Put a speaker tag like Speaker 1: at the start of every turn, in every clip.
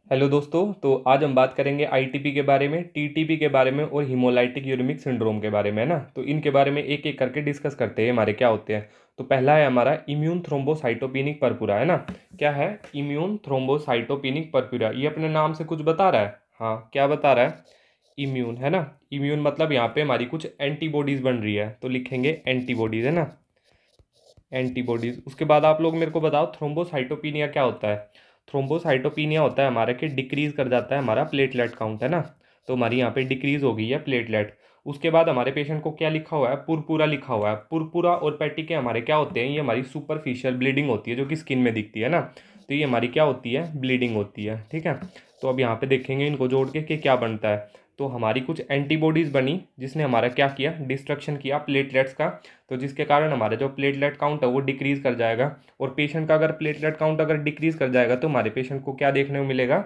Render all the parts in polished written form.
Speaker 1: Hello दोस्तों। तो आज हम बात करेंगे आईटीपी के बारे में, टीटीपी के बारे में और हीमोलाइटिक यूरेमिक सिंड्रोम के बारे में, है ना। तो इनके बारे में एक एक करके डिस्कस करते हैं हमारे क्या होते हैं। तो पहला है हमारा इम्यून थ्रोम्बोसाइटोपिनिक परपुरा, है ना। क्या है इम्यून थ्रोम्बोसाइटोपिनिक परपुरा? ये अपने नाम से कुछ बता रहा है? हाँ, क्या बता रहा है? इम्यून, है ना। इम्यून मतलब यहाँ पे हमारी कुछ एंटीबॉडीज बन रही है, तो लिखेंगे एंटीबॉडीज, है ना। एंटीबॉडीज। उसके बाद आप लोग मेरे को बताओ थ्रोम्बोसाइटोपिनिया क्या होता है। थ्रोम्बोसाइटोपिनिया होता है हमारा कि डिक्रीज कर जाता है हमारा प्लेटलेट काउंट, है ना। तो हमारी यहाँ पे डिक्रीज हो गई है प्लेटलेट। उसके बाद हमारे पेशेंट को क्या लिखा हुआ है? पुरपुरा लिखा हुआ है। पुरपुरा और पैटिके हमारे क्या होते हैं? ये हमारी सुपरफिशियल ब्लीडिंग होती है जो कि स्किन में दिखती है ना। तो ये हमारी क्या होती है? ब्लीडिंग होती है, ठीक है। तो अब यहाँ पे देखेंगे इनको जोड़ के कि क्या बनता है। तो हमारी कुछ एंटीबॉडीज बनी जिसने हमारा क्या किया? डिस्ट्रक्शन किया प्लेटलेट्स का। तो जिसके कारण हमारा जो प्लेटलेट काउंट है वो डिक्रीज कर जाएगा। और पेशेंट का अगर प्लेटलेट काउंट अगर डिक्रीज कर जाएगा तो हमारे पेशेंट को क्या देखने को मिलेगा?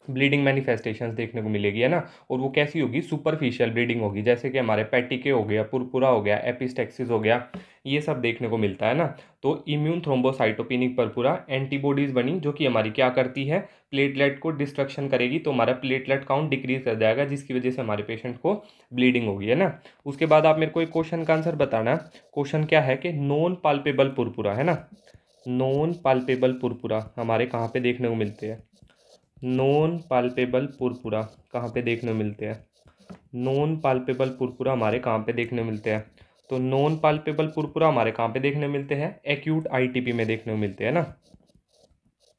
Speaker 1: ब्लीडिंग मैनिफेस्टेशंस देखने को मिलेगी, है ना। और वो कैसी होगी? सुपरफिशियल ब्लीडिंग होगी, जैसे कि हमारे पैटिके हो गया, पुरपुरा हो गया, एपिस्टेक्सिस हो गया, ये सब देखने को मिलता है ना। तो इम्यून थ्रोम्बोसाइटोपिनिक परपुरा एंटीबॉडीज बनी जो कि हमारी क्या करती है? प्लेटलेट को डिस्ट्रक्शन करेगी, तो हमारा प्लेटलेट काउंट डिक्रीज कर जाएगा जिसकी वजह से हमारे पेशेंट को ब्लीडिंग होगी, है ना। उसके बाद आप मेरे को एक क्वेश्चन का आंसर बताना। क्वेश्चन क्या है कि नॉन पाल्पेबल पुरपुरा, है ना। नॉन पाल्पेबल पुरपुरा हमारे कहाँ पे देखने को मिलते हैं? नॉन पाल्पेबल पुरपुरा कहाँ पे देखने को मिलते हैं? नॉन पाल्पेबल पुरपुरा हमारे कहाँ पे देखने को मिलते हैं? तो नॉन पाल्पेबल पुरपुरा हमारे कहाँ पे देखने को मिलते हैं? एक्यूट आईटीपी में देखने को मिलते हैं ना।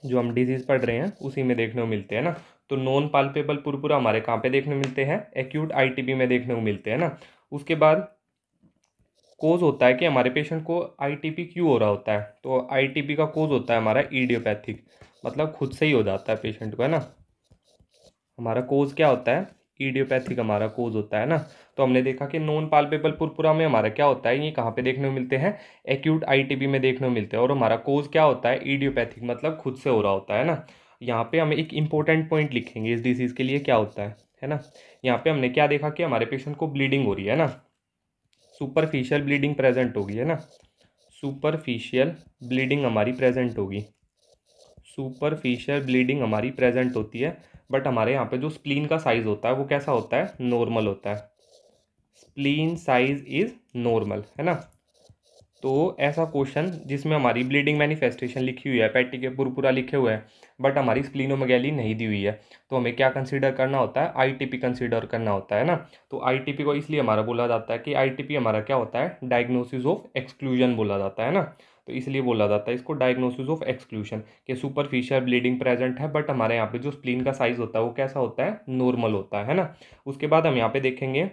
Speaker 1: जो हम डिजीज पढ़ रहे हैं उसी में देखने को मिलते हैं ना। तो नॉन पाल्पेबल पुरपुरा हमारे कहाँ पे देखने को मिलते हैं? एक्यूट आईटीपी में देखने को मिलते हैं ना। उसके बाद कोज होता है कि हमारे पेशेंट को आईटीपी क्यों हो रहा होता है। तो आईटीपी का कोज होता है हमारा इडियोपैथिक, मतलब खुद से ही हो जाता है पेशेंट को, है ना। हमारा कोज क्या होता है? इडियोपैथिक हमारा कोज होता है ना। तो हमने देखा कि नॉन पाल्पेबल पुरपुरा में हमारा क्या होता है? ये कहाँ पे देखने को मिलते हैं? एक्यूट आईटीबी में देखने को मिलते हैं। और हमारा कोज क्या होता है? इडियोपैथिक, मतलब खुद से हो रहा होता है ना। यहाँ पे हम एक इंपॉर्टेंट पॉइंट लिखेंगे इस डिसीज के लिए, क्या होता है ना। यहाँ पे हमने क्या देखा कि हमारे पेशेंट को ब्लीडिंग हो रही है ना। सुपरफिशियल ब्लीडिंग प्रेजेंट होगी, है ना। सुपरफिशियल ब्लीडिंग हमारी प्रेजेंट होगी। सुपरफिशियल ब्लीडिंग हमारी प्रेजेंट होती है। बट हमारे यहाँ पे जो स्प्लीन का साइज होता है वो कैसा होता है? नॉर्मल होता है। स्प्लीन साइज इज नॉर्मल, है ना। तो ऐसा क्वेश्चन जिसमें हमारी ब्लीडिंग मैनिफेस्टेशन लिखी हुई है, पैटी के पुरपुरा लिखे हुए हैं, बट हमारी स्प्लीनोमेगैली नहीं दी हुई है, तो हमें क्या कंसीडर करना होता है? आईटीपी कंसीडर करना होता है ना। तो आईटीपी को इसलिए हमारा बोला जाता है कि आईटीपी हमारा क्या होता है? डायग्नोसिस ऑफ एक्सक्लूजन बोला जाता है ना। तो इसलिए बोला जाता है इसको डायग्नोसिस ऑफ एक्सक्लूजन, कि सुपरफिशियल ब्लीडिंग प्रेजेंट है बट हमारे यहाँ पे जो स्प्लीन का साइज होता है वो कैसा होता है? नॉर्मल होता है ना। उसके बाद हम यहाँ पे देखेंगे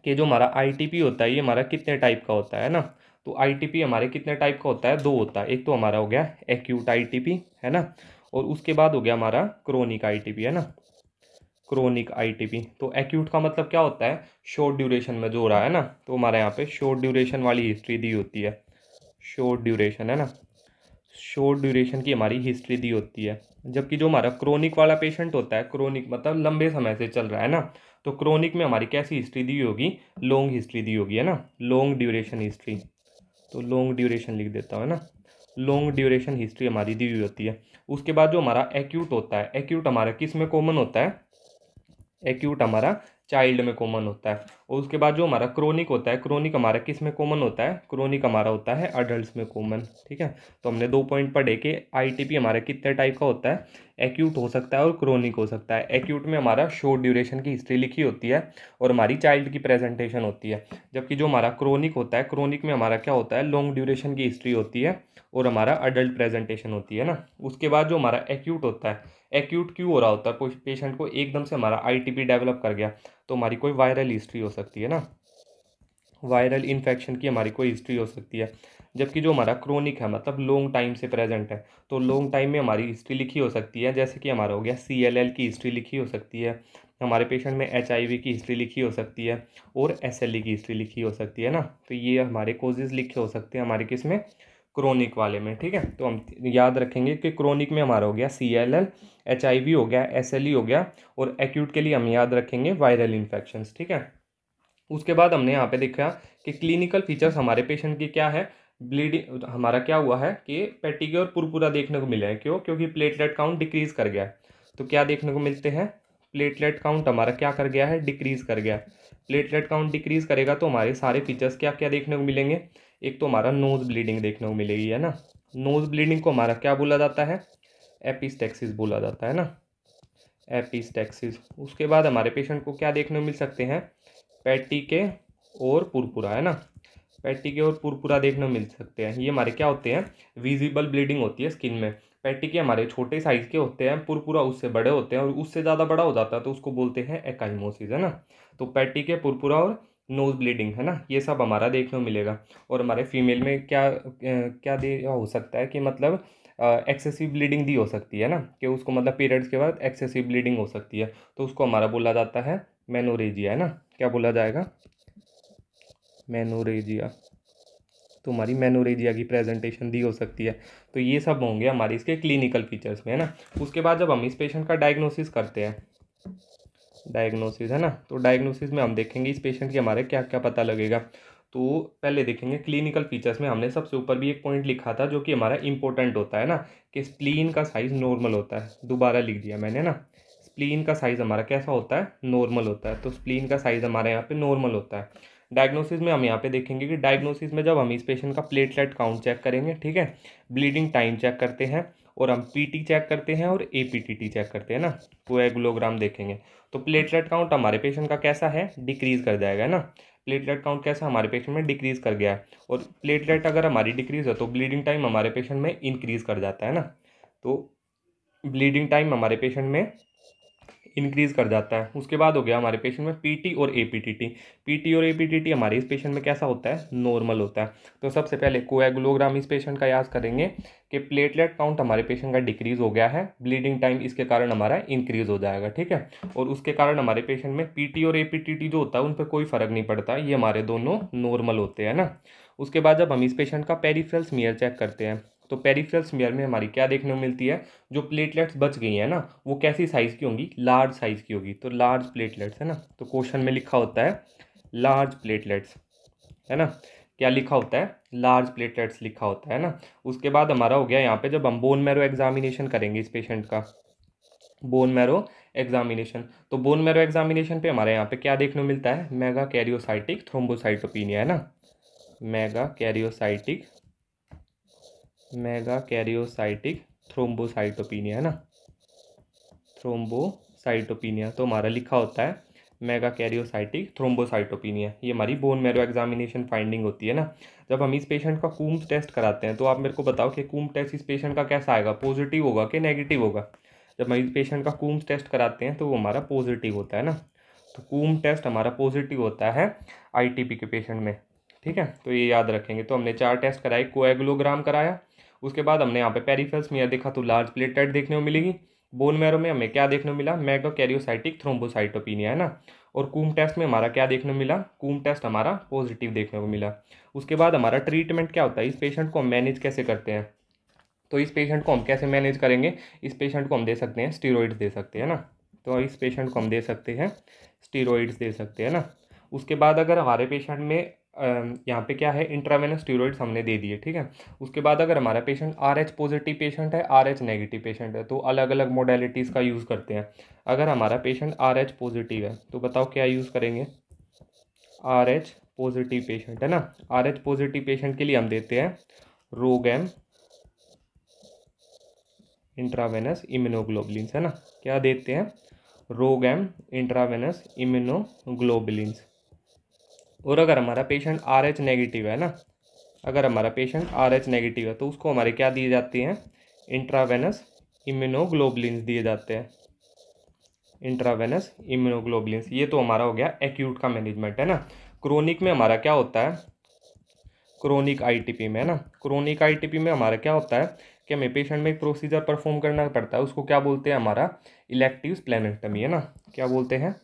Speaker 1: कि जो हमारा आईटीपी होता है ये हमारा कितने टाइप का होता है ना। तो आईटीपी हमारे कितने टाइप का होता है? दो होता है। एक तो हमारा हो गया एक्यूट आईटीपी, है ना। और उसके बाद हो गया हमारा क्रोनिक आईटीपी, है ना। Chronic ITP. तो एक्यूट का मतलब क्या होता है? शॉर्ट ड्यूरेशन में जो हो रहा है ना। तो हमारे यहाँ पे शॉर्ट ड्यूरेशन वाली हिस्ट्री दी होती है। शॉर्ट ड्यूरेशन, है ना। शॉर्ट ड्यूरेशन की हमारी हिस्ट्री दी होती है। जबकि जो हमारा क्रोनिक वाला पेशेंट होता है, क्रोनिक मतलब लंबे समय से चल रहा है ना, तो क्रोनिक में हमारी कैसी हिस्ट्री दी होगी? लॉन्ग हिस्ट्री दी होगी, है ना। Long duration history. तो लॉन्ग ड्यूरेशन लिख देता हूँ, है ना। लॉन्ग ड्यूरेशन हिस्ट्री हमारी दी हुई होती है। उसके बाद जो हमारा एक्यूट होता है, एक्यूट हमारा किस में कॉमन होता है? एक्यूट हमारा चाइल्ड में कॉमन होता है। और उसके बाद जो हमारा क्रोनिक होता है, क्रोनिक हमारा किस में कॉमन होता है? क्रोनिक हमारा होता है अडल्ट में कॉमन, ठीक है। तो हमने दो पॉइंट पढ़े कि आईटीपी हमारा कितने टाइप का होता है? एक्यूट हो सकता है और क्रोनिक हो सकता है। एक्यूट में हमारा शॉर्ट ड्यूरेशन की हिस्ट्री लिखी होती है और हमारी चाइल्ड की प्रेजेंटेशन होती है। जबकि जो हमारा क्रोनिक होता है, क्रोनिक में हमारा क्या होता है? लॉन्ग ड्यूरेशन की हिस्ट्री होती है और हमारा अडल्ट प्रेजेंटेशन होती है ना। उसके बाद जो हमारा एक्यूट होता है, एक्यूट क्यों हो रहा होता है? पेशेंट को एकदम से हमारा आईटीपी डेवलप कर गया, तो हमारी कोई वायरल हिस्ट्री हो सकती है ना। वायरल इन्फेक्शन की हमारी कोई हिस्ट्री हो सकती है। जबकि जो हमारा क्रोनिक है मतलब लॉन्ग टाइम से प्रेजेंट है, तो लॉन्ग टाइम में हमारी हिस्ट्री लिखी हो सकती है, जैसे कि हमारा हो गया सीएलएल की हिस्ट्री लिखी हो सकती है, हमारे पेशेंट में एचआईवी की हिस्ट्री लिखी हो सकती है और एसएलई की हिस्ट्री लिखी हो सकती है ना। तो ये हमारे कोजेज लिखे हो सकते हैं हमारे किस में? क्रोनिक वाले में, ठीक है। तो हम याद रखेंगे कि क्रोनिक में हमारा हो गया सीएलएल, एचआईवी हो गया, एसएलई हो गया, और एक्यूट के लिए हम याद रखेंगे वायरल इन्फेक्शंस, ठीक है। उसके बाद हमने यहाँ पे देखा कि क्लिनिकल फीचर्स हमारे पेशेंट की क्या है? ब्लीडिंग हमारा क्या हुआ है कि पेटिगे और पुरपुरा देखने को मिले हैं। क्यों? क्योंकि प्लेटलेट काउंट डिक्रीज कर गया है। तो क्या देखने को मिलते हैं, प्लेटलेट काउंट हमारा क्या कर गया है, डिक्रीज कर गया है। प्लेटलेट काउंट डिक्रीज करेगा तो हमारे सारे फीचर्स क्या क्या देखने को मिलेंगे, एक तो हमारा नोज ब्लीडिंग देखने को मिलेगी, है ना। नोज ब्लीडिंग को हमारा क्या बोला जाता है, एपिस्टेक्सिस बोला जाता है ना, एपिस्टेक्सिस। उसके बाद हमारे पेशेंट को क्या देखने को मिल सकते हैं, पैटिके और पुरपुरा, है ना, पैटिके और पुरपुरा देखने को मिल सकते हैं। ये हमारे क्या होते हैं, विजिबल ब्लीडिंग होती है स्किन में। पैटिके हमारे छोटे साइज के होते हैं, पुरपुरा उससे बड़े होते हैं, और उससे ज़्यादा बड़ा हो जाता है तो उसको बोलते हैं एकाइमोसिस, है ना। तो पैटिके, पुरपुरा और नोज ब्लीडिंग, है ना, ये सब हमारा देखने को मिलेगा। और हमारे फीमेल में क्या क्या दे हो सकता है कि मतलब एक्सेसिव ब्लीडिंग दी हो सकती है ना, कि उसको मतलब पीरियड्स के बाद एक्सेसिव ब्लीडिंग हो सकती है, तो उसको हमारा बोला जाता है मेनोरेजिया, है ना। क्या बोला जाएगा, मेनोरेजिया। तो हमारी मेनोरेजिया की प्रेजेंटेशन दी हो सकती है। तो ये सब होंगे हमारे इसके क्लिनिकल फीचर्स में, है ना। उसके बाद जब हम इस पेशेंट का डायग्नोसिस करते हैं, डायग्नोसिस, है ना, तो डायग्नोसिस में हम देखेंगे इस पेशेंट के हमारे क्या क्या पता लगेगा। तो पहले देखेंगे क्लिनिकल फीचर्स में, हमने सबसे ऊपर भी एक पॉइंट लिखा था जो कि हमारा इंपॉर्टेंट होता है ना, कि स्प्लीन का साइज नॉर्मल होता है। दोबारा लिख दिया मैंने ना, स्प्लीन का साइज हमारा कैसा होता है, नॉर्मल होता है। तो स्प्लीन का साइज हमारे यहाँ पे नॉर्मल होता है। डायग्नोसिस में हम यहाँ पे देखेंगे कि डायग्नोसिस में जब हम इस पेशेंट का प्लेटलेट काउंट चेक करेंगे, ठीक है, ब्लीडिंग टाइम चेक करते हैं, और हम पीटी चेक करते हैं और एपीटीटी चेक करते हैं ना, कोएगुलोग्राम देखेंगे। तो प्लेटलेट काउंट हमारे पेशेंट का कैसा है, डिक्रीज कर जाएगा, है ना। प्लेटलेट काउंट कैसा हमारे पेशेंट में डिक्रीज कर गया है, और प्लेटलेट अगर हमारी डिक्रीज है तो ब्लीडिंग टाइम हमारे पेशेंट में इंक्रीज कर जाता है ना। तो ब्लीडिंग टाइम हमारे पेशेंट में इंक्रीज कर जाता है। उसके बाद हो गया हमारे पेशेंट में पीटी और एपीटीटी। पीटी और एपीटीटी हमारे इस पेशेंट में कैसा होता है, नॉर्मल होता है। तो सबसे पहले कोएगुलोग्राम इस पेशेंट का याद करेंगे कि प्लेटलेट काउंट हमारे पेशेंट का डिक्रीज हो गया है, ब्लीडिंग टाइम इसके कारण हमारा इंक्रीज हो जाएगा, ठीक है। और उसके कारण हमारे पेशेंट में पीटी और एपीटीटी जो होता है उन पर कोई फर्क नहीं पड़ता, ये हमारे दोनों नॉर्मल होते हैं ना। उसके बाद जब हम इस पेशेंट का पेरिफेरल स्मीयर चेक करते हैं, तो पेरिफेरल स्मीयर में हमारी क्या देखने को मिलती है, जो प्लेटलेट्स बच गई हैं ना, वो कैसी साइज़ की होंगी, लार्ज साइज़ की होगी। तो लार्ज प्लेटलेट्स, है ना, तो क्वेश्चन में लिखा होता है लार्ज प्लेटलेट्स, है ना। क्या लिखा होता है, लार्ज प्लेटलेट्स लिखा होता है ना। उसके बाद हमारा हो गया यहाँ पे, जब हम बोन मैरो एग्जामिनेशन करेंगे इस पेशेंट का, बोन मैरो एग्जामिनेशन, तो बोन मैरो एग्जामिनेशन पे हमारे यहाँ पे क्या देखने को मिलता है, मेगा कैरियोसाइटिक थ्रोम्बोसाइटोपिनिया, है ना, मेगा कैरियोसाइटिक थ्रोम्बोसाइटोपिनिया, है ना, थ्रोम्बोसाइटोपिनिया। तो हमारा लिखा होता है मेगा कैरियोसाइटिक थ्रोम्बोसाइटोपिनिया। ये हमारी बोन मैरो एग्जामिनेशन फाइंडिंग होती है ना। जब हम इस पेशेंट का कूम्स टेस्ट कराते हैं, तो आप मेरे को बताओ कि कूम्स टेस्ट इस पेशेंट का कैसा आएगा, पॉजिटिव होगा कि नेगेटिव होगा। जब हम इस पेशेंट का कूम्स टेस्ट कराते हैं तो वो हमारा पॉजिटिव होता है ना। तो कूम टेस्ट हमारा पॉजिटिव होता है आईटीपी के पेशेंट में, ठीक है। तो ये याद रखेंगे। तो हमने 4 टेस्ट कराए, कोएगुलोग्राम कराया, उसके बाद हमने यहाँ पे पेरिफेरल स्मीयर देखा तो लार्ज प्लेटलेट देखने को मिलेगी। बोन मैरो में हमें क्या देखने को मिला, मेगा कैरियोसाइटिक थ्रोम्बोसाइटोपिनिया, है ना। और कूम टेस्ट में हमारा क्या देखने को मिला, कूम टेस्ट हमारा पॉजिटिव देखने को मिला। उसके बाद हमारा ट्रीटमेंट क्या होता है, इस पेशेंट को हम मैनेज कैसे करते हैं। तो इस पेशेंट को हम कैसे मैनेज करेंगे, इस पेशेंट को हम दे सकते हैं स्टीरॉइड्स दे सकते हैं ना। तो इस पेशेंट को हम दे सकते हैं स्टीरॉइड्स दे सकते हैं ना। उसके बाद अगर हमारे पेशेंट में यहाँ पे क्या है, इंट्रावेनस स्टीरॉइड्स हमने दे दिए, ठीक है। उसके बाद अगर हमारा पेशेंट RH पॉजिटिव पेशेंट है, RH नेगेटिव पेशेंट है, तो अलग अलग मोडेलिटीज़ का यूज़ करते हैं। अगर हमारा पेशेंट RH पॉजिटिव है तो बताओ क्या यूज़ करेंगे, RH पॉजिटिव पेशेंट, है ना। RH पॉजिटिव पेशेंट के लिए हम देते हैं रोगैम इंट्रावेनस इम्यूनोग्लोबुलिन्स, है ना। क्या देते हैं, रोगैम इंट्रावेनस इम्यूनोग्लोबुलिन्स। और अगर हमारा पेशेंट RH नेगेटिव है ना, अगर हमारा पेशेंट RH नेगेटिव है तो उसको हमारे क्या दिए जाते हैं, इंट्रावेनस इम्यूनोग्लोबुलिन्स दिए जाते हैं, इंट्रावेनस इम्यूनोग्लोबुलिन्स। ये तो हमारा हो गया एक्यूट का मैनेजमेंट, है ना। क्रोनिक में हमारा क्या होता है, क्रोनिक आईटीपी में, है ना, क्रोनिक आईटीपी में हमारा क्या होता है कि हमें पेशेंट में एक प्रोसीजर परफॉर्म करना पड़ता है, उसको क्या बोलते हैं, हमारा इलेक्टिव स्प्लेनेक्टमी, है ना। क्या बोलते हैं,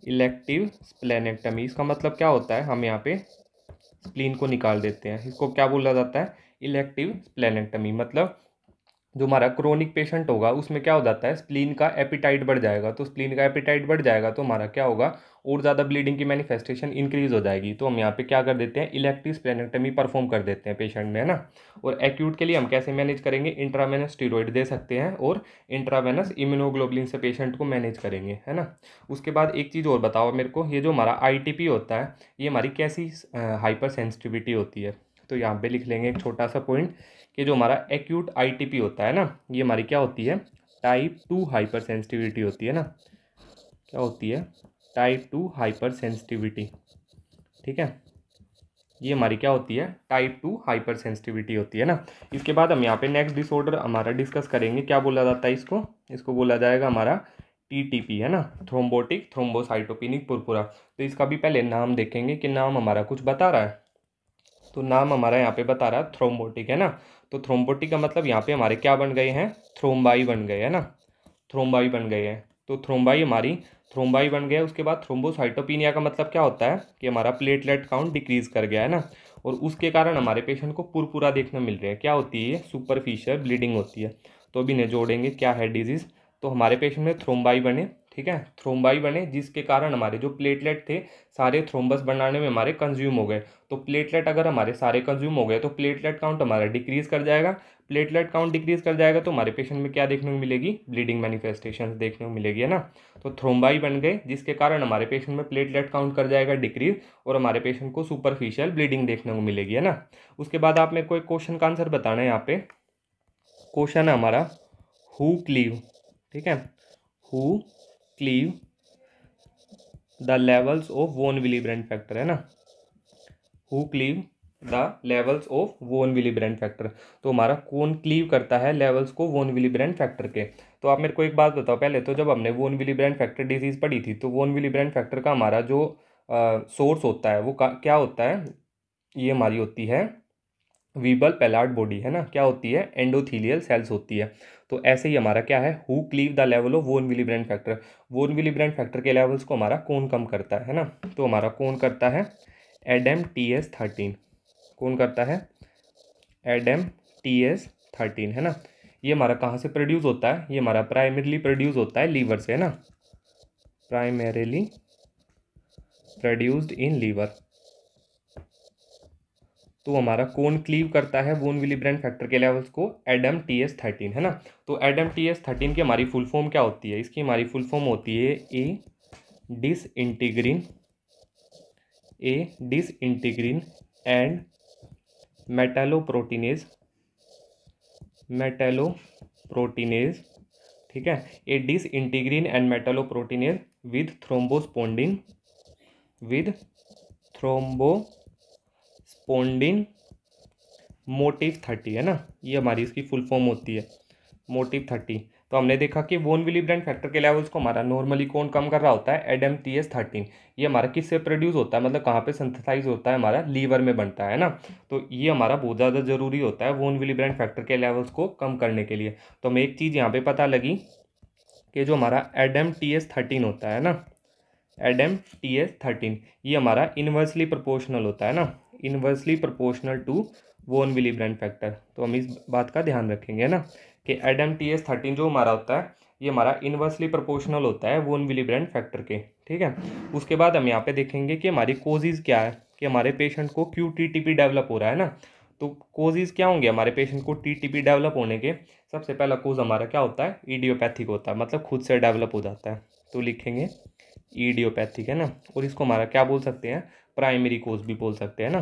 Speaker 1: इलेक्टिव स्प्लेनेक्टमी। इसका मतलब क्या होता है, हम यहाँ पे स्प्लीन को निकाल देते हैं, इसको क्या बोला जाता है, इलेक्टिव स्प्लेनेक्टमी। मतलब जो हमारा क्रोनिक पेशेंट होगा उसमें क्या हो जाता है, स्प्लीन का एपिटाइट बढ़ जाएगा। तो स्प्लीन का एपिटाइट बढ़ जाएगा तो हमारा क्या होगा, और ज़्यादा ब्लीडिंग की मैनिफेस्टेशन इंक्रीज हो जाएगी। तो हम यहाँ पे क्या कर देते हैं, इलेक्टिव स्प्लेनेक्टमी परफॉर्म कर देते हैं पेशेंट में, है ना। और एक्यूट के लिए हम कैसे मैनेज करेंगे, इंट्रावेनस स्टीरॉयड दे सकते हैं और इंट्रावेनस इम्यूनोग्लोबुलिन से पेशेंट को मैनेज करेंगे, है ना। उसके बाद एक चीज़ और बताओ मेरे को, ये जो हमारा ITP होता है ये हमारी कैसी हाइपर सेंसिटिविटी होती है। तो यहाँ पे लिख लेंगे एक छोटा सा पॉइंट कि जो हमारा एक्यूट ITP होता है ना, ये हमारी क्या होती है, टाइप 2 हाइपर सेंसिटिविटी होती है ना। क्या होती है, टाइप 2 हाइपर सेंसिटिविटी। ठीक है, ये हमारी क्या होती है, टाइप 2 हाइपर सेंसिटिविटी होती है ना। इसके बाद हम यहाँ पे नेक्स्ट डिसऑर्डर हमारा डिस्कस करेंगे, क्या बोला जाता है इसको, इसको बोला जाएगा हमारा TTP, है ना, थ्रोम्बोटिक थ्रोम्बोसाइटोपेनिक पुरपुरा। तो इसका भी पहले नाम देखेंगे कि नाम हमारा कुछ बता रहा है। तो नाम हमारा यहाँ पे बता रहा है थ्रोम्बोटिक, है ना। तो थ्रोम्बोटिक का मतलब यहाँ पे हमारे क्या बन गए हैं, थ्रोम्बाई बन गए, है ना, थ्रोम्बाई बन गए हैं। तो थ्रोम्बाई हमारी थ्रोम्बाई बन गया। उसके बाद थ्रोम्बोसाइटोपिनिया का मतलब क्या होता है कि हमारा प्लेटलेट काउंट डिक्रीज कर गया, है ना। और उसके कारण हमारे पेशेंट को पुरपुरा देखने मिल रहे हैं। क्या होती है, सुपरफिशियल ब्लीडिंग होती है। तो अभी इन्हें जोड़ेंगे, क्या है डिजीज़। तो हमारे पेशेंट में थ्रोम्बाई बने, ठीक है, थ्रोम्बाई बने जिसके कारण हमारे जो प्लेटलेट थे सारे थ्रोम्बस बनाने में हमारे कंज्यूम हो गए। तो प्लेटलेट अगर हमारे सारे कंज्यूम हो गए तो प्लेटलेट काउंट हमारा डिक्रीज कर जाएगा। प्लेटलेट काउंट डिक्रीज कर जाएगा तो हमारे पेशेंट में क्या देखने को मिलेगी, ब्लीडिंग मैनिफेस्टेशन देखने को मिलेगी, है ना। तो थ्रोम्बाई बन गए जिसके कारण हमारे पेशेंट में प्लेटलेट काउंट कर जाएगा डिक्रीज और हमारे पेशेंट को सुपरफिशियल ब्लीडिंग देखने को मिलेगी, है ना। उसके बाद आप मेरे को एक क्वेश्चन का आंसर बताना है। यहाँ पे क्वेश्चन है हमारा, हु क्लीव, ठीक है, who cleave the levels of वोन विलिब्रेंट फैक्टर, है ना, who cleave the levels of वोन विलिब्रेंट फैक्टर। तो हमारा कौन क्लीव करता है लेवल्स को वोन विलिब्रेंट फैक्टर के। तो आप मेरे को एक बात बताओ, पहले तो जब हमने वोन विलिब्रेंट फैक्टर डिजीज पढ़ी थी तो वोन विलिब्रेंट फैक्टर का हमारा जो सोर्स होता है वो क्या होता है, ये हमारी होती है वीबल पेलार्ड बॉडी, है ना। क्या होती है, एंडोथीलियल सेल्स होती है। तो ऐसे ही हमारा क्या है, who cleave the level of वोन विलिब्रेंट फैक्टर, वोन विलिब्रेंट फैक्टर के लेवल्स को हमारा कौन कम करता है ना। तो हमारा कौन करता है, ADAM-TS13। कौन करता है, ADAM-TS13, है ना। ये हमारा कहाँ से प्रोड्यूस होता है, ये हमारा प्राइमरीली प्रोड्यूस होता है लीवर से, है ना, प्राइमरीली प्रोड्यूस्ड इन लीवर। तो हमारा कौन क्लीव करता है वोन विलिब्रेंट फैक्टर के लेवल्स को, ADAM-TS13, है ना। तो ADAM-TS13 की हमारी फुल फॉर्म क्या होती है, इसकी हमारी फुल फॉर्म होती है डिसइंटीग्रिन एंड मेटालोप्रोटीनेज, ठीक है, ए डिसइंटीग्रिन एंड मेटालोप्रोटीनेज विद थ्रोम्बोस्पोंडिन मोटिव 30, है ना। ये हमारी इसकी फुल फॉर्म होती है, मोटिव 30। तो हमने देखा कि वोन विलिब्रेंट फैक्टर के लेवल्स को हमारा नॉर्मली कौन कम कर रहा होता है, ADAM-TS13। ये हमारा किससे प्रोड्यूस होता है, मतलब कहाँ पे सिंथेसाइज होता है, हमारा लीवर में बनता है ना। तो ये हमारा बहुत ज़्यादा जरूरी होता है वोन विलिब्रेंट फैक्टर के लेवल्स को कम करने के लिए। तो हमें एक चीज़ यहाँ पे पता लगी कि जो हमारा ADAM-TS13 होता है ना, ADAM-TS13 ये हमारा इन्वर्सली प्रोपोर्शनल होता है ना, इन्वर्सली प्रोपोर्शनल टू वोन विलिब्रेंट फैक्टर। तो हम इस बात का ध्यान रखेंगे ना कि ADAM-TS13 जो हमारा होता है ये हमारा इन्वर्सली प्रोपोर्शनल होता है वोन विलिब्रेंट फैक्टर के, ठीक है। उसके बाद हम यहाँ पे देखेंगे कि हमारी कोजेज़ क्या है, कि हमारे पेशेंट को क्यों TTP डेवलप हो रहा है ना। तो कोजेज़ क्या होंगे हमारे पेशेंट को TTP डेवलप होने के, सबसे पहला कोज हमारा क्या होता है, इडियोपैथिक होता है, मतलब खुद से डेवलप हो जाता है। तो लिखेंगे इडियोपैथिक, है ना। और इसको हमारा क्या बोल सकते हैं, प्राइमरी कोज भी बोल सकते हैं ना,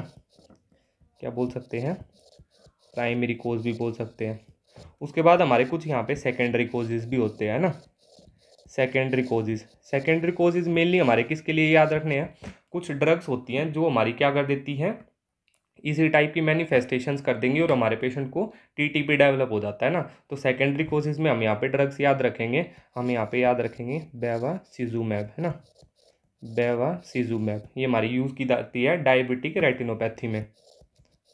Speaker 1: क्या बोल सकते हैं, प्राइमरी कोज भी बोल सकते हैं। उसके बाद हमारे कुछ यहाँ पे सेकेंडरी कोजेज भी होते हैं ना, सेकेंडरी कोजेज मेनली हमारे किसके लिए याद रखने हैं, कुछ ड्रग्स होती हैं जो हमारी क्या कर देती हैं, इसी टाइप की मैनिफेस्टेशंस कर देंगी और हमारे पेशेंट को TTP डेवलप हो जाता है ना। तो सेकेंडरी कोजेज में हम यहाँ पे ड्रग्स याद रखेंगे, हम यहाँ पे याद रखेंगे बेवासिजुमैब, है ना, बेवासिजुमैब। ये हमारी यूज़ की जाती है डायबिटिक रेटिनोपैथी में,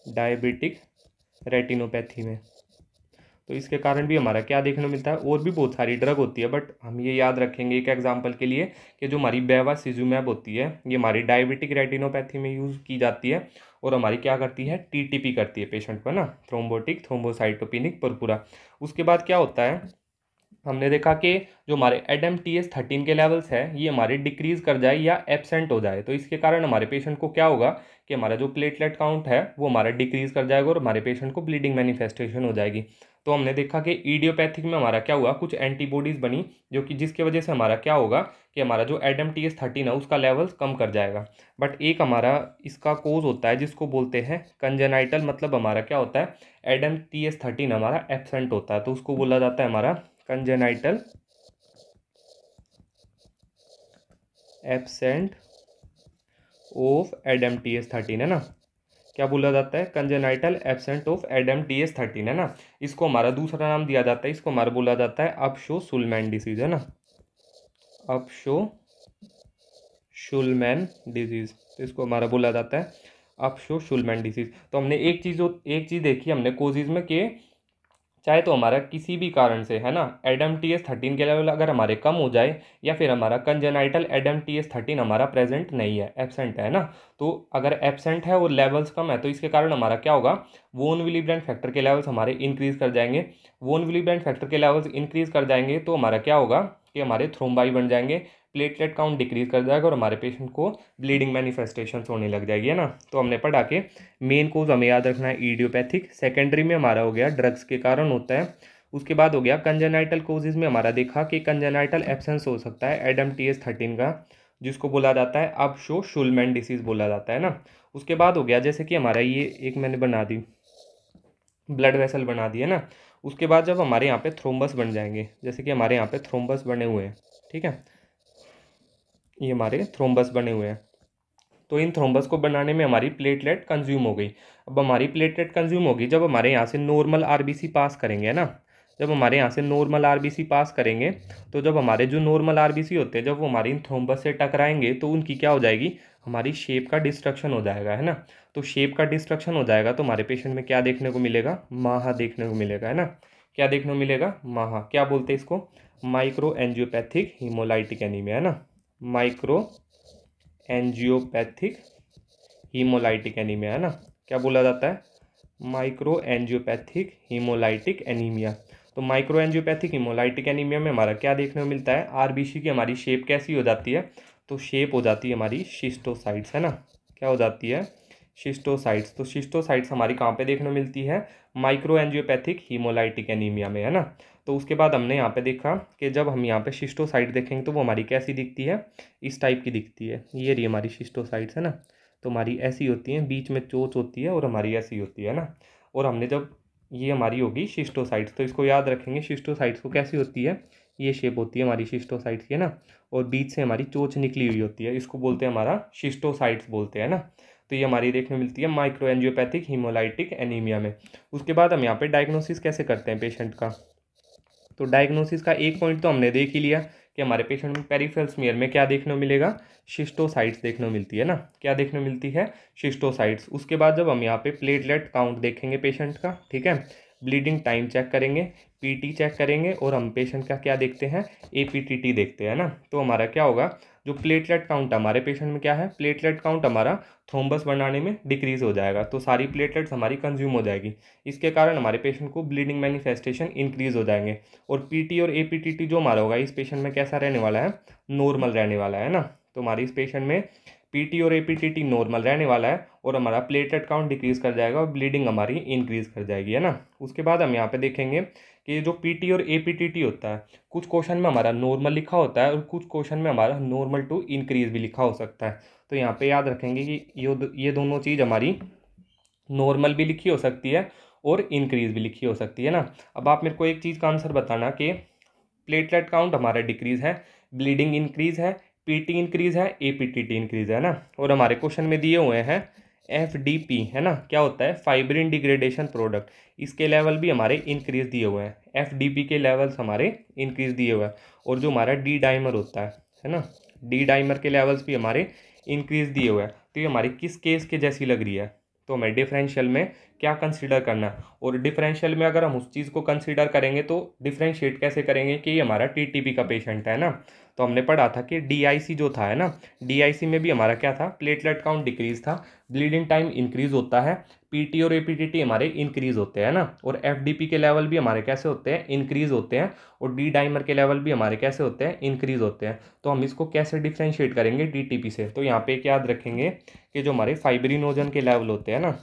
Speaker 1: डायबिटिक रेटिनोपैथी में। तो इसके कारण भी हमारा क्या देखने को मिलता है, और भी बहुत सारी ड्रग होती है, बट हम ये याद रखेंगे एक एग्जांपल के लिए कि जो हमारी बेवासिजुमैब होती है ये हमारी डायबिटिक रेटिनोपैथी में यूज़ की जाती है, और हमारी क्या करती है, टीटीपी करती है पेशेंट को ना, थ्रोम्बोटिक थ्रोम्बोसाइटोपेनिक परपुरा। उसके बाद क्या होता है, हमने देखा कि जो हमारे ADAMTS13 के लेवल्स है ये हमारे डिक्रीज कर जाए या एब्सेंट हो जाए, तो इसके कारण हमारे पेशेंट को क्या होगा कि हमारा जो प्लेटलेट काउंट है वो हमारा डिक्रीज कर जाएगा और हमारे पेशेंट को ब्लीडिंग मैनिफेस्टेशन हो जाएगी। तो हमने देखा कि इडियोपैथिक में हमारा क्या हुआ, कुछ एंटीबॉडीज बनी जो कि जिसकी वजह से हमारा क्या होगा कि हमारा जो ADAMTS13 है उसका लेवल्स कम कर जाएगा। बट एक हमारा इसका कोज होता है जिसको बोलते हैं कंजेनाइटल, मतलब हमारा क्या होता है ADAMTS13 हमारा एब्सेंट होता है, तो उसको बोला जाता है हमारा कंजेनाइटल एब्सेंट ऑफ ADAMTS13 है ना, क्या बोला जाता है, कंजेनाइटल एब्सेंट ऑफ ADAMTS13 है ना। इसको हमारा दूसरा नाम दिया जाता है, इसको हमारा बोला जाता है अपशो शुलमैन डिसीज है ना, अपशो शुलमैन डिजीज, तो इसको हमारा बोला जाता है अपशो शुलमैन डिसीज। तो हमने एक चीज़ देखी हमने कोजिज में कि चाहे तो हमारा किसी भी कारण से है ना ADAMTS13 के लेवल अगर हमारे कम हो जाए या फिर हमारा कंजेनाइटल ADAMTS13 हमारा प्रेजेंट नहीं है, एब्सेंट है ना, तो अगर एब्सेंट है और लेवल्स कम है तो इसके कारण हमारा क्या होगा, वोन विली ब्रांड फैक्टर के लेवल्स हमारे इंक्रीज कर जाएंगे। वोन विली ब्रांड फैक्टर के लेवल्स इंक्रीज कर जाएंगे तो हमारा क्या होगा कि हमारे थ्रोम्बाई बन जाएंगे, प्लेटलेट काउंट डिक्रीज कर जाएगा और हमारे पेशेंट को ब्लीडिंग मैनिफेस्टेशन होने लग जाएगी है ना। तो हमने पढ़ा के मेन कोज हमें याद रखना है इडियोपैथिक, सेकेंडरी में हमारा हो गया ड्रग्स के कारण होता है। उसके बाद हो गया कंजेनाइटल कोजेज में हमारा देखा कि कंजेनाइटल एब्सेंस हो सकता है ADAMTS13 का, जिसको बोला जाता है अपशो शुलमैन डिसीज बोला जाता है ना। उसके बाद हो गया जैसे कि हमारा ये एक मैंने बना दी ब्लड वेसल बना दी है ना, उसके बाद जब हमारे यहाँ पे थ्रोम्बस बन जाएंगे, जैसे कि हमारे यहाँ पे थ्रोम्बस बने हुए हैं, ठीक है, ये हमारे थ्रोम्बस बने हुए हैं, तो इन थ्रोम्बस को बनाने में हमारी प्लेटलेट कंज्यूम हो गई। अब हमारी प्लेटलेट कंज्यूम होगी जब हमारे यहाँ से नॉर्मल आरबीसी पास करेंगे ना, जब हमारे यहाँ से नॉर्मल आरबीसी पास करेंगे तो जब हमारे जो नॉर्मल आरबीसी होते हैं जब वो हमारी इन थ्रोम्बस से टकराएंगे तो उनकी क्या हो जाएगी, हमारी शेप का डिस्ट्रक्शन हो जाएगा है ना। तो शेप का डिस्ट्रक्शन हो जाएगा तो हमारे पेशेंट में क्या देखने को मिलेगा, माहा देखने को मिलेगा है ना। क्या देखने को मिलेगा, माहा, क्या बोलते हैं इसको, माइक्रो एंजियोपैथिक हीमोलाइटिक एनीमिया है ना, माइक्रो एंजियोपैथिक हीमोलाइटिक एनीमिया है ना, क्या बोला जाता है, माइक्रो एंजियोपैथिक हीमोलाइटिक एनीमिया। तो माइक्रो एंजियोपैथिक हीमोलाइटिक एनीमिया में हमारा क्या देखने को मिलता है, आरबीसी की हमारी शेप कैसी हो जाती है, तो शेप हो जाती है हमारी शिस्टोसाइट्स है ना, क्या हो जाती है, शिस्टोसाइट्स। तो शिस्टोसाइट्स हमारी कहाँ पे देखने को मिलती है, माइक्रो एंजियोपैथिक हीमोलाइटिक एनीमिया में है ना। तो उसके बाद हमने यहाँ पे देखा कि जब हम यहाँ पे शिस्टोसाइट देखेंगे तो वो हमारी कैसी दिखती है, इस टाइप की दिखती है, ये रही हमारी शिस्टोसाइट्स है ना। तो हमारी ऐसी होती है, बीच में चोच होती है और हमारी ऐसी होती है ना। और हमने जब ये हमारी होगी शिस्टोसाइट्स, तो इसको याद रखेंगे, शिस्टोसाइट्स को कैसी होती है, ये शेप होती है हमारी शिस्टोसाइट्स की है ना, और बीच से हमारी चोच निकली हुई होती है, इसको बोलते हैं हमारा शिस्टोसाइट्स बोलते हैं ना। तो ये हमारी देखने मिलती है माइक्रो एंजियोपैथिक हीमोलाइटिक एनीमिया में। उसके बाद हम यहाँ पे डायग्नोसिस कैसे करते हैं पेशेंट का, तो डायग्नोसिस का एक पॉइंट तो हमने देख ही लिया कि हमारे पेशेंट में पेरिफेरल स्मीयर में क्या देखने को मिलेगा, शिस्टोसाइट्स देखने को मिलती है ना, क्या देखने को मिलती है, शिस्टोसाइट्स। उसके बाद जब हम यहाँ पे प्लेटलेट काउंट देखेंगे पेशेंट का, ठीक है, ब्लीडिंग टाइम चेक करेंगे, पीटी चेक करेंगे और हम पेशेंट का क्या देखते हैं, एपीटीटी देखते हैं ना। तो हमारा क्या होगा, जो प्लेटलेट काउंट हमारे पेशेंट में क्या है, प्लेटलेट काउंट हमारा थ्रोम्बस बनाने में डिक्रीज हो जाएगा, तो सारी प्लेटलेट्स हमारी कंज्यूम हो जाएगी, इसके कारण हमारे पेशेंट को ब्लीडिंग मैनिफेस्टेशन इंक्रीज हो जाएंगे। और पीटी और एपीटीटी जो हमारा होगा इस पेशेंट में कैसा रहने वाला है, नॉर्मल रहने वाला है ना। तो हमारी इस पेशेंट में पीटी और एपीटीटी नॉर्मल रहने वाला है और हमारा प्लेटलेट काउंट डिक्रीज कर जाएगा और ब्लीडिंग हमारी इंक्रीज कर जाएगी है ना। उसके बाद हम यहाँ पे देखेंगे कि जो पीटी और एपीटीटी होता है, कुछ क्वेश्चन में हमारा नॉर्मल लिखा होता है और कुछ क्वेश्चन में हमारा नॉर्मल टू इंक्रीज भी लिखा हो सकता है। तो यहाँ पे याद रखेंगे कि ये दोनों चीज़ हमारी नॉर्मल भी लिखी हो सकती है और इंक्रीज भी लिखी हो सकती है ना। अब आप मेरे को एक चीज़ का आंसर बताना कि प्लेटलेट काउंट हमारा डिक्रीज है, ब्लीडिंग इंक्रीज है, पीटी इंक्रीज है, एपीटीटी इंक्रीज है ना। और हमारे क्वेश्चन में दिए हुए हैं एफडीपी है ना, क्या होता है, फाइब्रिन डिग्रेडेशन प्रोडक्ट, इसके लेवल भी हमारे इंक्रीज दिए हुए हैं, एफडीपी के लेवल्स हमारे इंक्रीज दिए हुए हैं। और जो हमारा डी डाइमर होता है ना, डी डाइमर के लेवल्स भी हमारे इंक्रीज दिए हुए हैं। तो ये हमारी किस केस के जैसी लग रही है, तो हमें डिफरेंशियल में क्या कंसीडर करना है, और डिफरेंशियल में अगर हम उस चीज़ को कंसीडर करेंगे तो डिफरेंशिएट कैसे करेंगे कि ये हमारा टीटीपी का पेशेंट है ना। तो हमने पढ़ा था कि डीआईसी जो था है ना, डीआईसी में भी हमारा क्या था, प्लेटलेट काउंट डिक्रीज था, ब्लीडिंग टाइम इंक्रीज होता है, पीटी और एपीटीटी हमारे इंक्रीज होते हैं ना, और एफडीपी के लेवल भी हमारे कैसे होते हैं, इंक्रीज होते हैं, और डी डाइमर के लेवल भी हमारे कैसे होते हैं, इंक्रीज होते हैं। तो हम इसको कैसे डिफ्रेंशिएट करेंगे डीटीपी से, तो यहाँ पे एक याद रखेंगे कि जो हमारे फाइब्रिनोजन के लेवल होते हैं ना,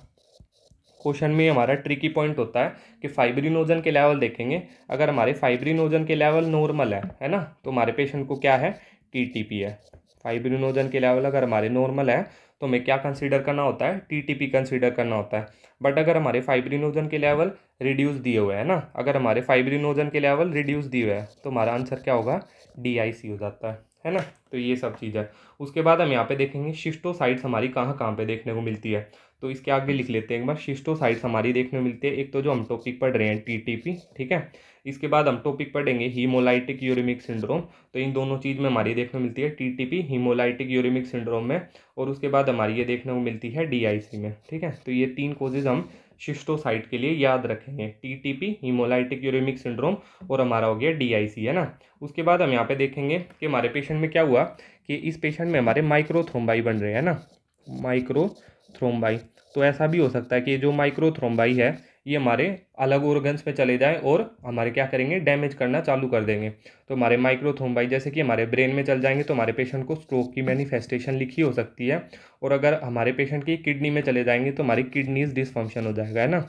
Speaker 1: क्वेश्चन में हमारा ट्रिकी पॉइंट होता है कि फाइब्रिनोजन के लेवल देखेंगे, अगर हमारे फाइब्रिनोजन के लेवल नॉर्मल है ना, तो हमारे पेशेंट को क्या है, टीटीपी है। फाइब्रिनोजन के लेवल अगर हमारे नॉर्मल है तो हमें क्या कंसीडर करना होता है, टीटीपी कंसीडर करना होता है। बट अगर हमारे फाइब्रिनोजन के लेवल रिड्यूस दिए हुए हैं ना, अगर हमारे फाइब्रिनोजन के लेवल रिड्यूस दिए हुए हैं तो हमारा आंसर क्या होगा, डीआईसी हो जाता है ना। तो ये सब चीज़ है। उसके बाद हम यहाँ पे देखेंगे शिस्टोसाइट्स हमारी कहाँ कहाँ पे देखने को मिलती है, तो इसके आगे लिख लेते हैं एक बार, शिस्टोसाइट्स हमारी देखने को मिलती है। एक तो जो हम टॉपिक पढ़ रहे हैं टीटीपी, ठीक है, इसके बाद हम टॉपिक पढ़ेंगे हीमोलाइटिक यूरेमिक सिंड्रोम, तो इन दोनों चीज़ में हमारी देखने को मिलती है टीटीपी हीमोलाइटिक यूरेमिक सिंड्रोम में, और उसके बाद हमारी ये देखने को मिलती है डीआईसी में, ठीक है। तो ये 3 कोजेज हम शिस्टोसाइट के लिए याद रखेंगे, टीटीपी हीमोलाइटिक यूरेमिक सिंड्रोम और हमारा हो गया डीआईसी, है ना। उसके बाद हम यहाँ पे देखेंगे कि हमारे पेशेंट में क्या हुआ कि इस पेशेंट में हमारे माइक्रोथ्रोम्बाई बन रहे हैं ना, माइक्रोथ्रोम्बाई। तो ऐसा भी हो सकता है कि जो माइक्रोथ्रोम्बाई है ये हमारे अलग ऑर्गन्स में चले जाएं और हमारे क्या करेंगे, डैमेज करना चालू कर देंगे। तो हमारे माइक्रोथ्रोम्बाई जैसे कि हमारे ब्रेन में चल जाएंगे तो हमारे पेशेंट को स्ट्रोक की मैनिफेस्टेशन लिखी हो सकती है, और अगर हमारे पेशेंट की किडनी में चले जाएंगे तो हमारी किडनीज डिसफंक्शन हो जाएगा, है ना,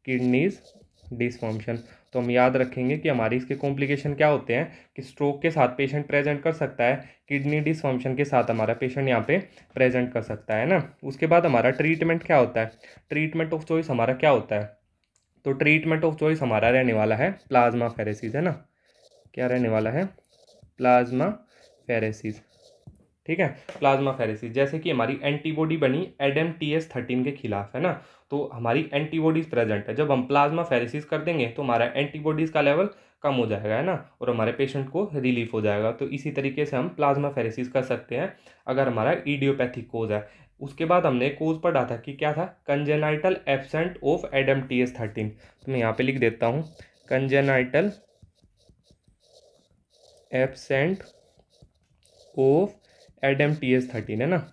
Speaker 1: किडनीज डिसफंक्शन। तो हम याद रखेंगे कि हमारी इसके कॉम्प्लिकेशन क्या होते हैं कि स्ट्रोक के साथ पेशेंट प्रेजेंट कर सकता है, किडनी डिसफंक्शन के साथ हमारा पेशेंट यहाँ पे प्रेजेंट कर सकता है ना। उसके बाद हमारा ट्रीटमेंट क्या होता है, ट्रीटमेंट ऑफ चॉइस हमारा क्या होता है, तो ट्रीटमेंट ऑफ चॉइस हमारा रहने वाला है प्लाज्मा फेरेसिस, है ना, क्या रहने वाला है, प्लाज्मा फेरेसिस, ठीक है, प्लाज्मा फेरेसिस। जैसे कि हमारी एंटीबॉडी बनी ADAM-TS13 के खिलाफ, है ना, तो हमारी एंटीबॉडीज प्रेजेंट है, जब हम प्लाज्मा फेरेसिस कर देंगे तो हमारा एंटीबॉडीज का लेवल कम हो जाएगा, है ना, और हमारे पेशेंट को रिलीफ हो जाएगा। तो इसी तरीके से हम प्लाज्मा फेरेसिस कर सकते हैं अगर हमारा इडियोपैथिक कोज है। उसके बाद हमने कोज पढ़ा था कि क्या था, कंजेनाइटल एब्सेंट ऑफ ADAM-TS13, तो मैं यहाँ पे लिख देता हूँ, कंजेनाइटल एब्सेंट ऑफ ADAM-TS13, है ना,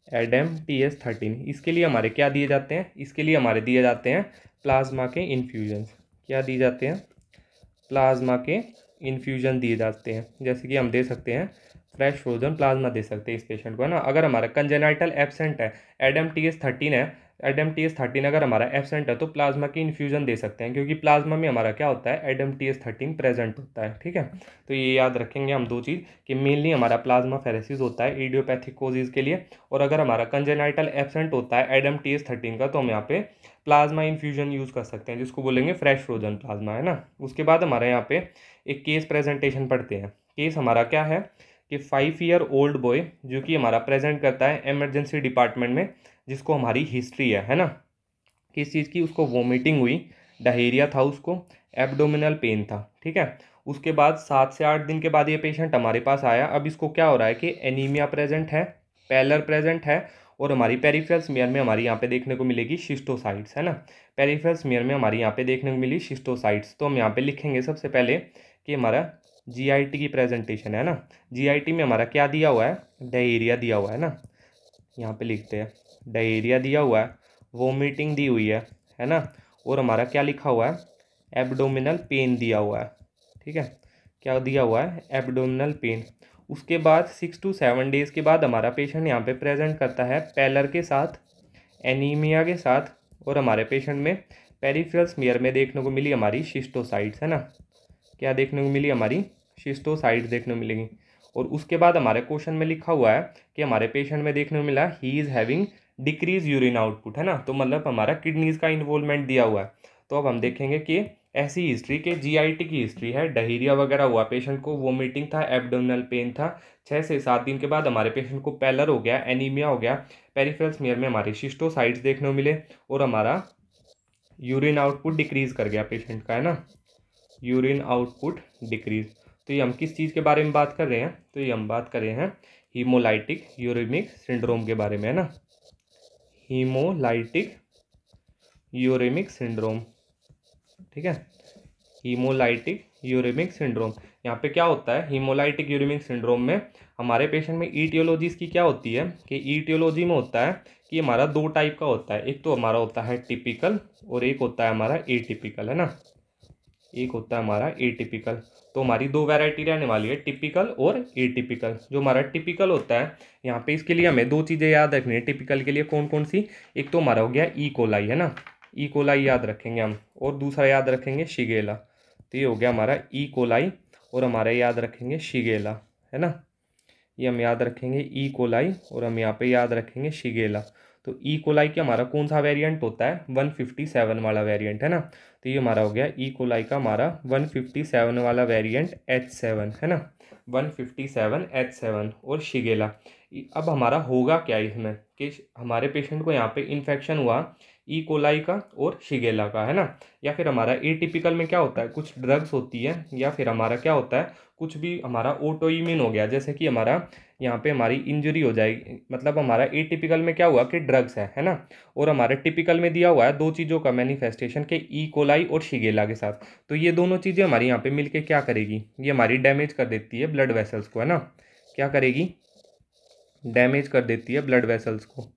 Speaker 1: ADAM-TS13। इसके लिए हमारे क्या दिए जाते हैं, इसके लिए हमारे दिए जाते हैं प्लाज्मा के इन्फ्यूजन्स, क्या दिए जाते हैं, प्लाज्मा के इन्फ्यूजन दिए जाते हैं। जैसे कि हम दे सकते हैं फ्रेश फ्रोजन प्लाज्मा दे सकते हैं इस पेशेंट को, है ना। अगर हमारा कंजेनाइटल एब्सेंट है, ADAM-TS13 है, ADAM-TS13 अगर हमारा एब्सेंट है तो प्लाज्मा की इन्फ्यूजन दे सकते हैं, क्योंकि प्लाज्मा में हमारा क्या होता है, ADAM-TS13 प्रेजेंट होता है, ठीक है। तो ये याद रखेंगे हम दो चीज़ कि मेनली हमारा प्लाज्मा फेरेसिस होता है इडियोपैथिक कोजेज के लिए, और अगर हमारा कंजेनाइटल एब्सेंट होता है ADAM-TS13 का तो हम यहाँ पे प्लाज्मा इन्फ्यूजन यूज़ कर सकते हैं, जिसको बोलेंगे फ्रेश फ्रोजन प्लाज्मा, है ना। उसके बाद हमारे यहाँ पे एक केस प्रेजेंटेशन पढ़ते हैं। केस हमारा क्या है कि 5 ईयर ओल्ड बॉय जो कि हमारा प्रेजेंट करता है इमरजेंसी डिपार्टमेंट में, जिसको हमारी हिस्ट्री है ना, किस चीज़ की, उसको वोमिटिंग हुई, डायरिया था उसको, एब्डोमिनल पेन था, ठीक है। उसके बाद 7 से 8 दिन के बाद ये पेशेंट हमारे पास आया। अब इसको क्या हो रहा है कि एनीमिया प्रेजेंट है, पैलर प्रेजेंट है, और हमारी पेरिफेरल स्मीयर में हमारी यहाँ पे देखने को मिलेगी शिस्टोसाइट्स, है ना, पेरिफेरल स्मीयर में हमारी यहाँ पे देखने को मिली शिस्टोसाइट्स। तो हम यहाँ पे लिखेंगे सबसे पहले कि हमारा जीआईटी की प्रेजेंटेशन है ना, जीआईटी में हमारा क्या दिया हुआ है, डायरिया दिया हुआ है ना, यहाँ पे लिखते हैं डायरिया दिया हुआ है, वोमिटिंग दी हुई है ना, और हमारा क्या लिखा हुआ है, एब्डोमिनल पेन दिया हुआ है, ठीक है, क्या दिया हुआ है, एब्डोमिनल पेन। उसके बाद 6 to 7 डेज़ के बाद हमारा पेशेंट यहाँ पे प्रेजेंट करता है पैलर के साथ, एनीमिया के साथ, और हमारे पेशेंट में पेरिफेरल स्मीयर में देखने को मिली हमारी शिस्टोसाइट्स, है ना, क्या देखने को मिली, हमारी शिस्टोसाइट्स देखने को मिलेंगी। और उसके बाद हमारे क्वेश्चन में लिखा हुआ है कि हमारे पेशेंट में देखने को मिला he is having decrease urine output, है ना, तो मतलब हमारा किडनीज का इन्वॉल्वमेंट दिया हुआ है। तो अब हम देखेंगे कि ऐसी हिस्ट्री के जीआईटी की हिस्ट्री है, डायरिया वगैरह हुआ पेशेंट को, वोमिटिंग था, एब्डोमिनल पेन था, 6 से 7 दिन के बाद हमारे पेशेंट को पैलर हो गया, एनीमिया हो गया, पेरिफेरल स्मीयर में हमारे शिस्टोसाइट्स देखने को मिले, और हमारा यूरिन आउटपुट डिक्रीज कर गया पेशेंट का, है ना, यूरिन आउटपुट डिक्रीज। तो ये हम किस चीज़ के बारे में बात कर रहे हैं, तो ये हम बात कर रहे हैं हीमोलाइटिक यूरेमिक सिंड्रोम के बारे में, है ना, हीमोलाइटिक यूरेमिक सिंड्रोम। ठीक है, हीमोलाइटिक यूरेमिक सिंड्रोम। यहाँ पे क्या होता है हीमोलाइटिक यूरेमिक सिंड्रोम में, हमारे पेशेंट में ईटियोलॉजी इसकी क्या होती है कि ईटियोलॉजी में होता है कि हमारा दो टाइप का होता है, एक तो हमारा होता है टिपिकल और एक होता है हमारा एटिपिकल, है ना, एक होता है हमारा एटिपिकल। तो हमारी दो वैरायटी रहने वाली है, टिपिकल और एटिपिकल। जो हमारा टिपिकल होता है, यहाँ पे इसके लिए हमें दो चीज़ें याद रखनी है टिपिकल के लिए। कौन कौन सी? एक तो हमारा हो गया ई कोलाई, है ना, ई कोलाई याद रखेंगे हम, और दूसरा याद रखेंगे शिगेला। तो ये हो गया हमारा ई कोलाई और हमारा याद रखेंगे शिगेला, है ना, ये हम याद रखेंगे ई कोलाई और हम यहाँ पे याद रखेंगे शिगेला। तो ई कोलाई का हमारा कौन सा वेरिएंट होता है? 157 वाला वेरिएंट, है ना। तो ये हमारा हो गया ई कोलाई का हमारा 157 वाला वेरिएंट H7, है ना, 157 H7 और शिगेला। अब हमारा होगा क्या इसमें कि हमारे पेशेंट को यहाँ पे इन्फेक्शन हुआ ई कोलाई का और शिगेला का, है ना, या फिर हमारा एटिपिकल में क्या होता है, कुछ ड्रग्स होती है, या फिर हमारा क्या होता है, कुछ भी हमारा ऑटो इम्यून हो गया, जैसे कि हमारा यहाँ पे हमारी इंजरी हो जाएगी। मतलब हमारा एटिपिकल में क्या हुआ कि ड्रग्स है ना, और हमारे टिपिकल में दिया हुआ है दो चीज़ों का मैनिफेस्टेशन के ई कोलाई और शिगेला के साथ। तो ये दोनों चीज़ें हमारी यहाँ पे मिलके क्या करेगी, ये हमारी डैमेज कर देती है ब्लड वेसल्स को, है ना, क्या करेगी, डैमेज कर देती है ब्लड वेसल्स को।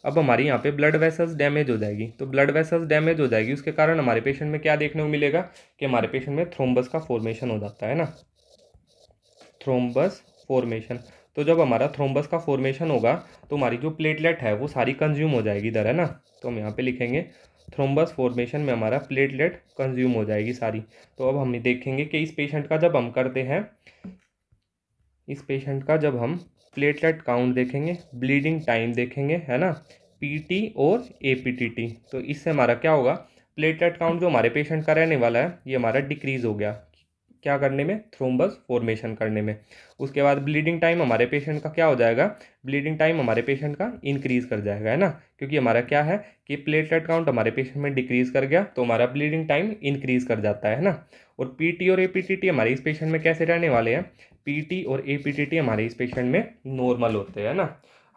Speaker 1: अब हमारी यहाँ पे ब्लड वेसल्स डैमेज हो जाएगी, तो ब्लड वेसल्स डैमेज हो जाएगी, उसके कारण हमारे पेशेंट में क्या देखने को मिलेगा कि हमारे पेशेंट में थ्रोम्बस का फॉर्मेशन हो जाता है ना, थ्रोम्बस फॉर्मेशन। तो जब हमारा थ्रोम्बस का फॉर्मेशन होगा तो हमारी जो प्लेटलेट है वो सारी कंज्यूम हो जाएगी इधर, है ना। तो हम यहाँ पे लिखेंगे थ्रोम्बस फॉर्मेशन में हमारा प्लेटलेट कंज्यूम हो जाएगी सारी। तो अब हम देखेंगे कि इस पेशेंट का जब हम करते हैं, इस पेशेंट का जब हम प्लेटलेट काउंट देखेंगे, ब्लीडिंग टाइम देखेंगे, है ना, पीटी और एपीटीटी, तो इससे हमारा क्या होगा, प्लेटलेट काउंट जो हमारे पेशेंट का रहने वाला है ये हमारा डिक्रीज़ हो गया, क्या करने में, थ्रोम्बस फॉर्मेशन करने में। उसके बाद ब्लीडिंग टाइम हमारे पेशेंट का क्या हो जाएगा, ब्लीडिंग टाइम हमारे पेशेंट का इंक्रीज़ कर जाएगा, है ना, क्योंकि हमारा क्या है कि प्लेटलेट काउंट हमारे पेशेंट में डिक्रीज़ कर गया तो हमारा ब्लीडिंग टाइम इंक्रीज़ कर जाता है ना। और पीटी और एपीटीटी हमारे इस पेशेंट में कैसे रहने वाले हैं, पीटी और एपीटीटी हमारे इस पेशेंट में नॉर्मल होते हैं ना।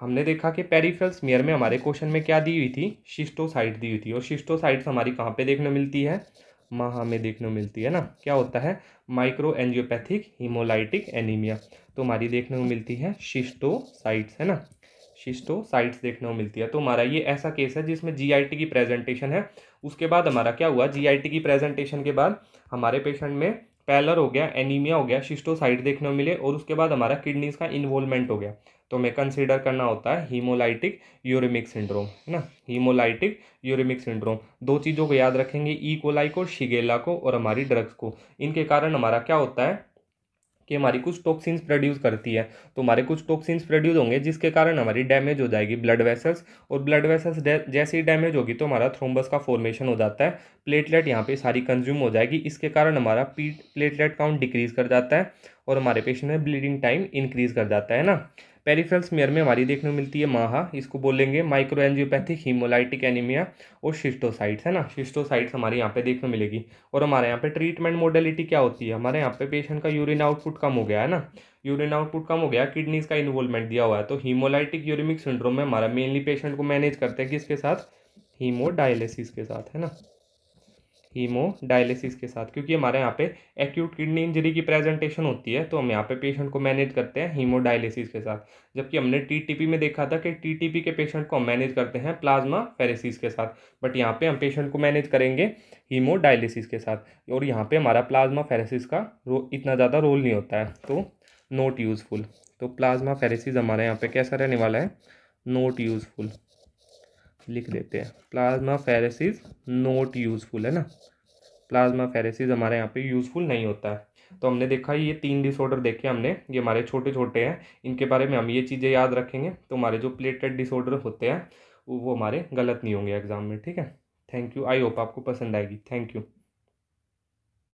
Speaker 1: हमने देखा कि पेरिफेरल स्मीयर में हमारे क्वेश्चन में क्या दी हुई थी, शिस्टोसाइट दी हुई थी, और शिस्टोसाइट्स हमारी कहाँ पे देखने मिलती है, माह में देखने मिलती है ना। क्या होता है, माइक्रो एंजियोपैथिक हीमोलाइटिक एनीमिया, तो हमारी देखने को मिलती है शिस्टोसाइट्स, है ना, शिस्टोसाइट्स देखने को मिलती है। तो हमारा ये ऐसा केस है जिसमें जीआईटी की प्रेजेंटेशन है। उसके बाद हमारा क्या हुआ, जीआईटी की प्रेजेंटेशन के बाद हमारे पेशेंट में पैलर हो गया, एनीमिया हो गया, शिस्टोसाइट देखने को मिले, और उसके बाद हमारा किडनीज का इन्वॉल्वमेंट हो गया। तो हमें कंसीडर करना होता है हीमोलाइटिक यूरेमिक सिंड्रोम, है ना, हीमोलाइटिक यूरेमिक सिंड्रोम। दो चीज़ों को याद रखेंगे, ई कोलाई को, शिगेला को और हमारी ड्रग्स को। इनके कारण हमारा क्या होता है कि हमारी कुछ टॉक्सिन्स प्रोड्यूस करती है, तो हमारे कुछ टॉक्सिन्स प्रोड्यूस होंगे जिसके कारण हमारी डैमेज हो जाएगी ब्लड वेसल्स, और ब्लड वेसल्स जैसे ही डैमेज होगी तो हमारा थ्रोम्बस का फॉर्मेशन हो जाता है, प्लेटलेट यहाँ पे सारी कंज्यूम हो जाएगी, इसके कारण हमारा प्लेटलेट काउंट डिक्रीज कर जाता है और हमारे पेशेंट में ब्लीडिंग टाइम इंक्रीज कर जाता है ना। पेरिफेरल स्मीयर में हमारी देखने को मिलती है माहा, इसको बोलेंगे माइक्रो एंजियोपैथिक हीमोलाइटिक एनीमिया, और शिस्टोसाइट्स, है ना, शिस्टोसाइट्स हमारे यहाँ पे देखने मिलेगी। और हमारे यहाँ पे ट्रीटमेंट मोडेलिटी क्या होती है, हमारे यहाँ पे पेशेंट का यूरिन आउटपुट कम हो गया, है ना, यूरिन आउटपुट कम हो गया, किडनीज का इन्वॉल्वमेंट दिया हुआ है, तो हीमोलाइटिक यूरेमिक सिंड्रोम में हमारा मेनली पेशेंट को मैनेज करते हैं किसके साथ, हीमोडायलिसिस के साथ, है ना, हीमोडायलिसिस के साथ, क्योंकि हमारे यहाँ पे एक्यूट किडनी इंजरी की प्रेजेंटेशन होती है, तो हम यहाँ पे पेशेंट को मैनेज करते हैं हीमोडायलिसिस के साथ। जबकि हमने टीटीपी में देखा था कि टीटीपी के पेशेंट को हम मैनेज करते हैं प्लाज्मा फेरेसिस के साथ, बट यहाँ पे हम पेशेंट को मैनेज करेंगे हीमोडायलिसिस के साथ, और यहाँ पे हमारा प्लाज्मा फेरेसिस का इतना ज़्यादा रोल नहीं होता है, तो नॉट यूजफुल। तो प्लाज्मा फेरेसिस हमारे यहाँ पे कैसा रहने वाला है, नॉट यूजफुल, लिख देते हैं प्लाज्मा फेरेसिस नॉट यूजफुल, है ना, प्लाज्मा फेरेसिस हमारे यहाँ पे यूजफुल नहीं होता है। तो हमने देखा ये 3 डिसऑर्डर देखे हमने, ये हमारे छोटे छोटे हैं, इनके बारे में हम ये चीज़ें याद रखेंगे तो हमारे जो प्लेटलेट डिसऑर्डर होते हैं वो हमारे गलत नहीं होंगे एग्जाम में, ठीक है। थैंक यू, आई होप आपको पसंद आएगी, थैंक यू।